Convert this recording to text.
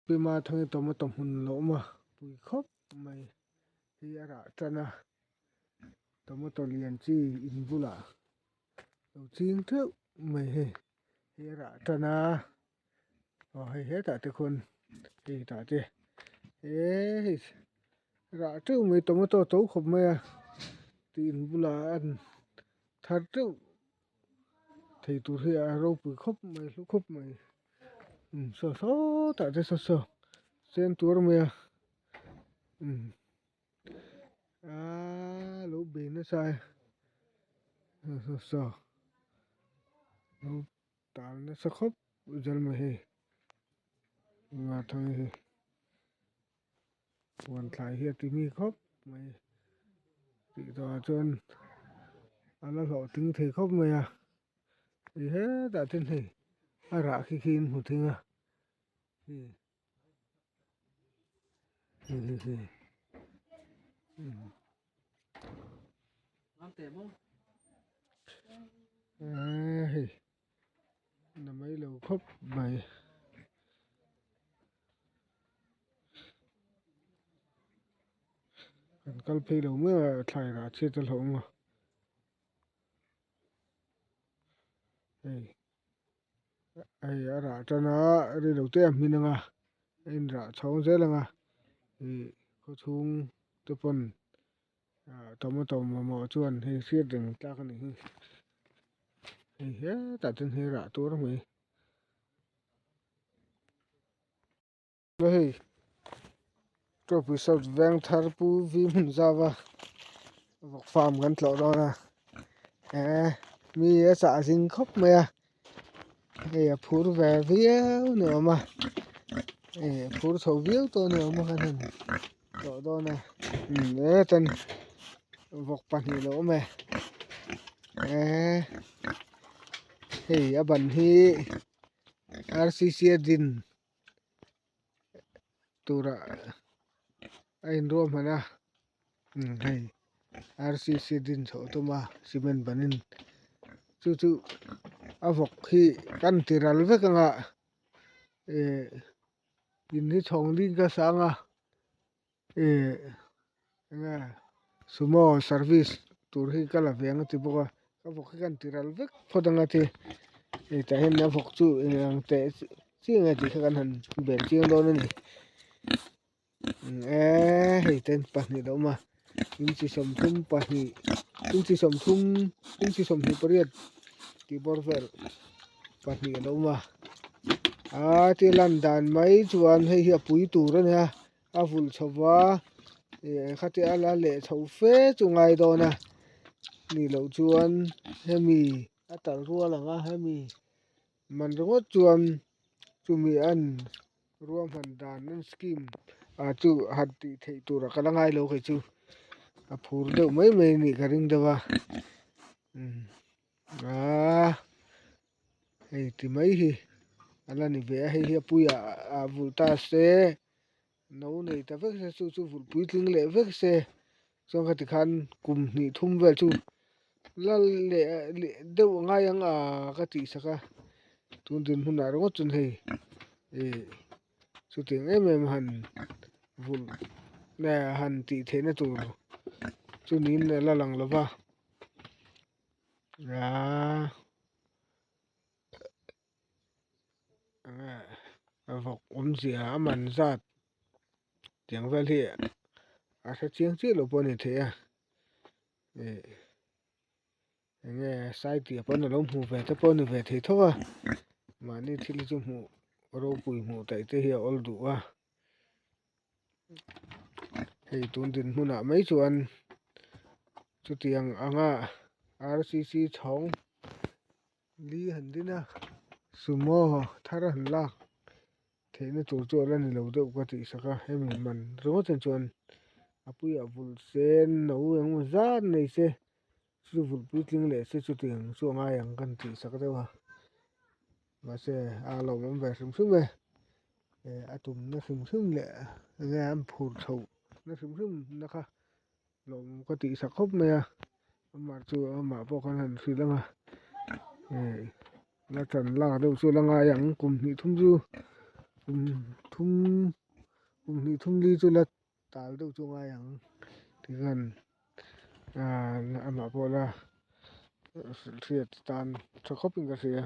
pima thang to ma tom hun lo ma pui khop mai hi ara chana to ma to lian chi in bula lo ching thu mai hi ara chana hay hết tại thế con thì tại thế ê ra trước mấy tôm to tấu không mày tin bula ăn thật trước thì tụi thì rau bự khóc mày lúc khóc mày sờ sờ tại thế sờ sờ sen tụi mày lỗ bền nó sai sờ sờ lỗ tàn nó sờ khóc dân mày mà thằng hoàn lại hiện thì mi khóc mày thì tao chân nó lộ tiếng thì khóc mày thì hết tại thế này ra khi một tiếng thì là mấy lầu khóc mày cần cà phê đâu mới thay ra chết cho lỗ mà ai ra cho nó đi đầu tiên mình anh ra cháu dễ là thì có chung tôi phân tôm mà chuan thì xiết đừng ta cái này thì hết tại trên hay ra tôi đó mày đây tôi bị sập vang thar pu vi mun java vọc farm gần lọ đó nè mi xã sinh khóc mày phur về viếng nữa mà phur thầu viếng tôi nữa mà cái này lọ đó nè đấy chân vọc bàn thì lỗ mày thì bẩn hi RCC din tura anh rom hả hay RCC din số tôi mà cement banin chú vọc hi căn tiral với cái ngạ in hi chong din cái sáng nghe sumo service tur hi kala veng ti boka ka vok kan tiral vek phodanga ti ta hen na vok chu ang te chi nga ti kan han ben chiang do ni hei ten pa ni do ma in chi som thum pa ni in chi som thum in chi som ni pariat ti bor ver pa ni do ma ti lan dan mai chuan hei hi pui tur ani a vul chawa khati ala le chho fe chungai do na ni lo chuan hemi atal rual anga hemi man rongot chuan chumi an ruam han dan an scheme chu hat ti thei tur kalangai lo ke chu a phur deuh mai mai ni karing dewa hei ti mai hi ala ni ve hei hi puya a voltage se no nei ta vek se chu vul pui tling le vek se chong khati khan kum ni thum vel chu lal le deuh ngai ang ka ti saka tun din hun ar ngo chun hei chu ting em han vul na han ti the na tur chu nin la lang lova vok zia man zat tiếng vel hi sẽ chiang chi lo pon ni the nghe sai ti pon lo mu ve te pon ve the tho mà ni thil chu mu ro pui mu tai te hi ol du hei tun din huna mai chuan chu tiang anga RCC chhong li han dina sumo thar han la theina tur chu ala ni lo deuh ka ti saka hemi man ro chen chuan apui avul sen no ang zat nei se chu vul pui tling le se chu tiang chu anga yang kan ti saka dewa ma se a lo mom ve sum sum ve atum na sum sum le nga am phur tho na sum sum na kha lo ka ti sak khop me ma chu ma po kan han si langa na chan la do chu langa yang kum ni thum ju thum ni thum li chu la tal deuh chu nga yang tikhan ama pawh la hriat tan tha khawpin ka hria.